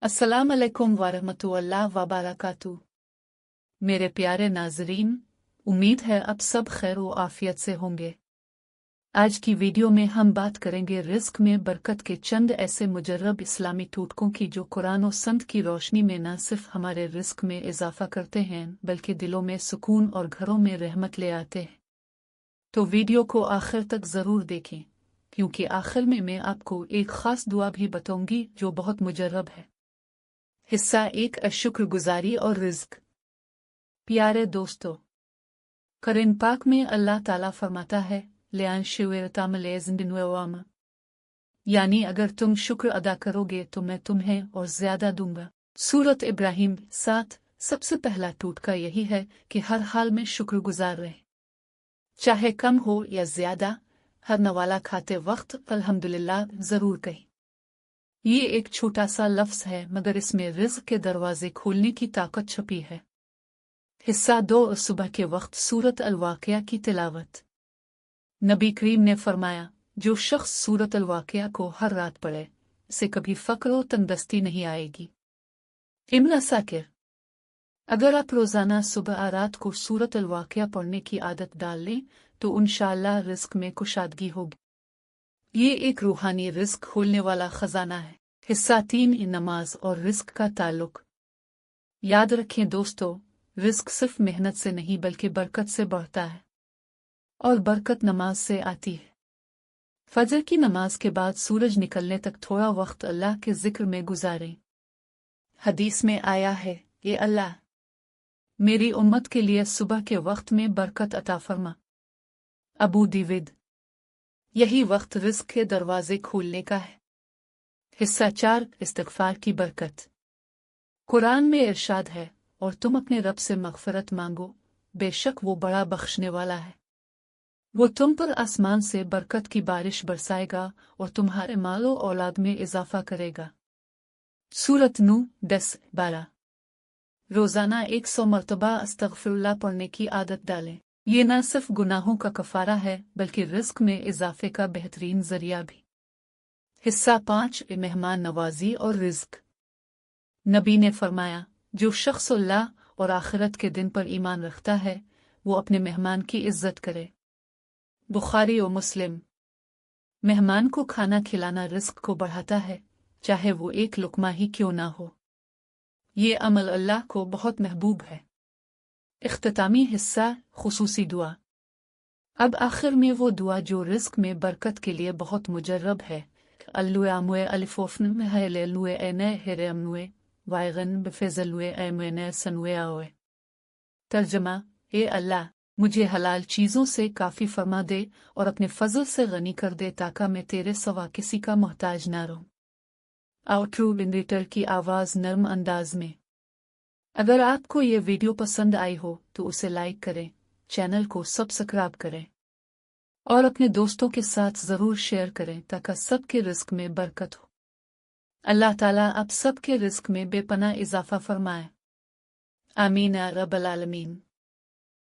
अस्सलाम अलैकुम वरहमतुल्लाह वबरकातुहू। मेरे प्यारे नाजरीन, उम्मीद है अब सब खैर व आफियत से होंगे। आज की वीडियो में हम बात करेंगे रिस्क में बरकत के चंद ऐसे मुजर्रब इस्लामी टूटकों की जो कुरान और संत की रोशनी में न सिर्फ हमारे रिस्क में इजाफा करते हैं बल्कि दिलों में सुकून और घरों में रहमत ले आते हैं। तो वीडियो को आखिर तक ज़रूर देखें, क्योंकि आखिर में मैं आपको एक ख़ास दुआ भी बताऊंगी जो बहुत मुजर्रब है। हिस्सा 1, शुक्रगुजारी और रिज्क। प्यारे दोस्तों, कुरान पाक में अल्लाह ताला फरमाता है यानी अगर तुम शुक्र अदा करोगे तो मैं तुम्हें और ज्यादा दूंगा। सूरत इब्राहिम 7। सबसे पहला टूटका यही है कि हर हाल में शुक्रगुजार रहे, चाहे कम हो या ज्यादा। हर नवाला खाते वक्त अल्हम्दुलिल्लाह जरूर कहें। ये एक छोटा सा लफ्ज है मगर इसमें रिज़्क़ के दरवाजे खोलने की ताकत छुपी है। हिस्सा 2, सुबह के वक्त सूरत अल-वाक़िया की तिलावत। नबी करीम ने फरमाया, जो शख्स सूरत अल-वाक़िया को हर रात पढ़े उसे कभी फ़क्र और तंगदस्ती नहीं आएगी। इब्न साकिर। अगर आप रोज़ाना सुबह रात को सूरत अल-वाक़िया पढ़ने की आदत डाल लें तो इंशाअल्लाह रिज़्क़ में कुशादगी होगी। ये एक रूहानी रिज़्क़ खोलने वाला खजाना है। हिस्सा 3, नमाज और रिज़्क़ का ताल्लुक। याद रखें दोस्तों, रिज़्क़ सिर्फ मेहनत से नहीं बल्कि बरकत से बढ़ता है, और बरकत नमाज से आती है। फजर की नमाज के बाद सूरज निकलने तक थोड़ा वक्त अल्लाह के जिक्र में गुजारें। हदीस में आया है, ये अल्लाह मेरी उम्मत के लिए सुबह के वक्त में बरकत अता फरमा। अबू दाऊद। यही वक्त रिज़्क़ के दरवाजे खोलने का है। हिस्सा 4, इस्तिग़फ़ार की बरकत। कुरान में इरशाद है, और तुम अपने रब से मग़फ़िरत मांगो, बेशक वो बड़ा बख्शने वाला है। वो तुम पर आसमान से बरकत की बारिश बरसाएगा और तुम्हारे मालो औलाद में इजाफा करेगा। सूरत नूह 10-12। रोज़ाना 100 मरतबा अस्तग़फ़िरुल्लाह पढ़ने की आदत डालें। ये न सिर्फ गुनाहों का कफ़ारा है बल्कि रिज़्क़ में इजाफे का बेहतरीन ज़रिया भी। हिस्सा 5, मेहमान नवाजी और रिज़्क़। नबी ने फरमाया, जो शख्स अल्लाह और आखिरत के दिन पर ईमान रखता है वो अपने मेहमान की इज्जत करे। बुखारी और मुस्लिम। मेहमान को खाना खिलाना रिज़्क़ को बढ़ाता है, चाहे वो एक लुक़मा ही क्यों ना हो। ये अमल अल्लाह को बहुत महबूब है। इख्तितामी हिस्सा, खुसूसी दुआ। अब आखिर में वो दुआ जो रिज़्क़ में बरकत के लिए बहुत मुजर्रब है। अल्लुए अलिफ़ोफ़न में है लेलुए एने हेरेमनुए वायगन बफेज़लुए एमने सनुए आओए। तर्जमा, ए अल्लाह मुझे हलाल चीज़ों से काफ़ी फरमा दे और अपने फजल से गनी कर दे ताकि मैं तेरे सिवा किसी का मोहताज ना रहूं। आउटरो विंडिटर की आवाज़ नरम अंदाज में। अगर आपको ये वीडियो पसंद आई हो तो उसे लाइक करें, चैनल को सब्सक्राइब करें और अपने दोस्तों के साथ ज़रूर शेयर करें ताकि सबके रिज़्क़ में बरकत हो। अल्लाह ताला आप सबके रिज़्क़ में बेपनाह इजाफ़ा फरमाए। आमीन या रब्बल आलमीन।